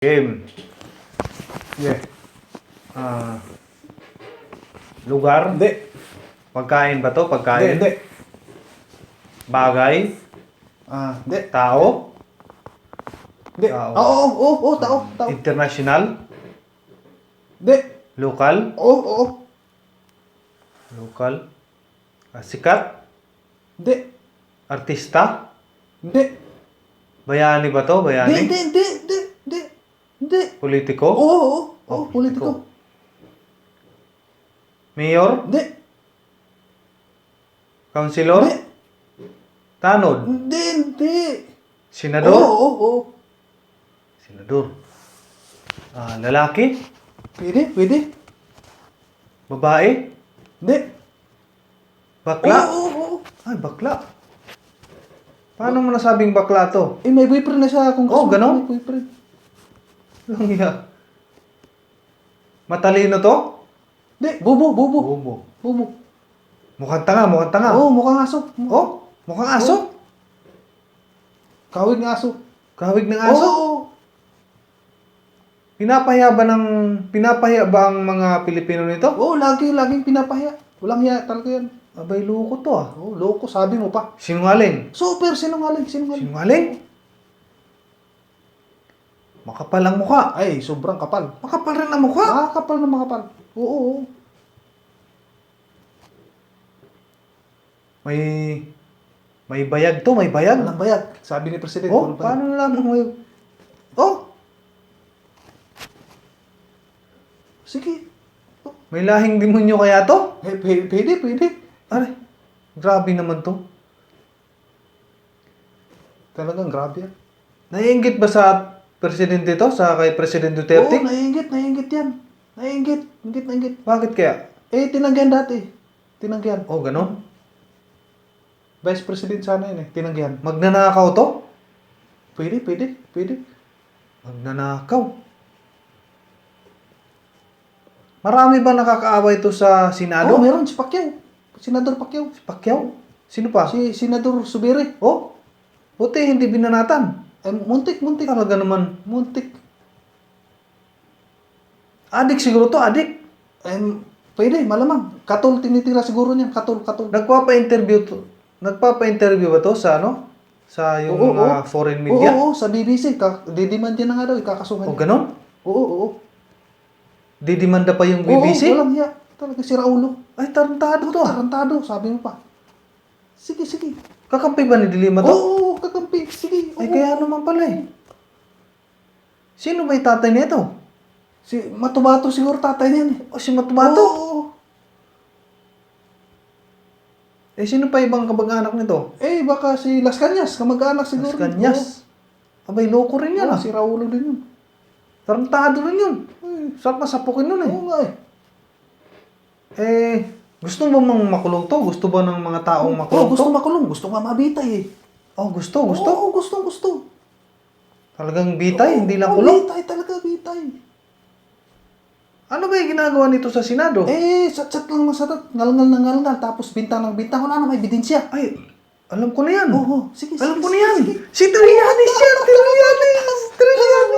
Game. Yeah. Lugar? Hindi. Pagkain ba to? Hindi, Pagkain? hindi. Bagay? Hindi. Tao? Hindi. Tao. Oo, tao. International? Hindi. Local? Oo. Local? Sikat? Hindi. Artista? Hindi. Bayani ba to? Bayani? Hindi. Politiko? Oo, politiko. Mayor? Hindi. Councilor? Hindi. Tanod? Hindi. Senador? Oo. Senador. Lalaki? Pwede. Babae? Hindi. Bakla? Oo. Ay, bakla. Paano mo nasabing bakla to? May boyfriend na siya kung Oh, ganon? May boyfriend. Lang ya. Matalino to? Hindi. Bobo. Bubo. Mukhang tanga. Oo, mukhang aso. Oh, mukhang aso. Kawig ng aso. Kahawig ng aso. Oo. Pinapahiya ba ang mga Pilipino nito? Oo, laging pinapahiya. Walang hiya talaga yan. Abay, loko to ah. Oo, loko, sabi mo pa. Sinungaling. Super sinungaling. Sinungaling? Makapal ang mukha. Ay, sobrang kapal. Makapal rin ang mukha. Makakapal na makapal. Oo. May bayag to, may bayag. Walang bayad. Sabi ni President. Oh, walang bayad. paano nalaman mo yung... Oh, Sige. may lahing demonyo kaya to? Pwede. Aray, grabe naman to. Talagang grabe yan. Naiinggit ba sa presidente to? Sa kay President Oo, Duterte? naiinggit yan. Naiinggit. Bakit kaya? Tinanggihan dati. Tinanggihan. Oh, ganon? Vice President sana yun tinanggihan. Magnanakaw to? Pwede. Magnanakaw. Marami ba nakakaaway to sa Senado? Oo, meron si Pacquiao. Senador Pacquiao. Pacquiao? Sino pa? Si Senador Subiri. Oh, buti hindi binanatan. Muntik. Talaga naman. Muntik. Adik siguro to, adik. Pwede, malamang. Katol tinitira siguro niyan. Katol. Nagpapa-interview ba to sa ano? Sa yung mga foreign media? Oo, sa BBC. Didemand yan na nga daw, O ikakasuhan niya. ganon? Oo. Didimanda pa yung BBC? Oo, walang hiya. Talaga si Raulo. Ay, tarantado to ah. Tarantado, sabi mo pa. Sige. Kakampi ba ni Dilima to? Oo, kakampi. Sige. Ay, kaya naman pala eh. Sino ba yung tatay nito? Si Matubato siguro tatay niyan eh. O si Matubato? Oo. Eh, sino pa ibang kabag-anak nito? Baka si Las Cañas, kamag-anak siguro. Las Cañas. Abay, loko rin yan Oo, ah. si Raulo din yun. Tarantado rin yun. Sarap masapukin nun eh. Oo nga eh. Gusto mo mang makulong to? Gusto ba ng mga taong makulong gusto to? makulong. Gusto nga mabitay eh. Oh, gusto. Oo, gusto. Talagang bitay, hindi lang Oo, kulong. bitay talaga, bitay. Ano ba yung ginagawa nito sa Senado? Chat lang masarap. Ngalngal. Tapos bintang ng bintang. Wala na, may ebidensya. Ay, alam ko na yan. Oo, sige. Alam ko na yan. Si Trillanes yan, Trillanes.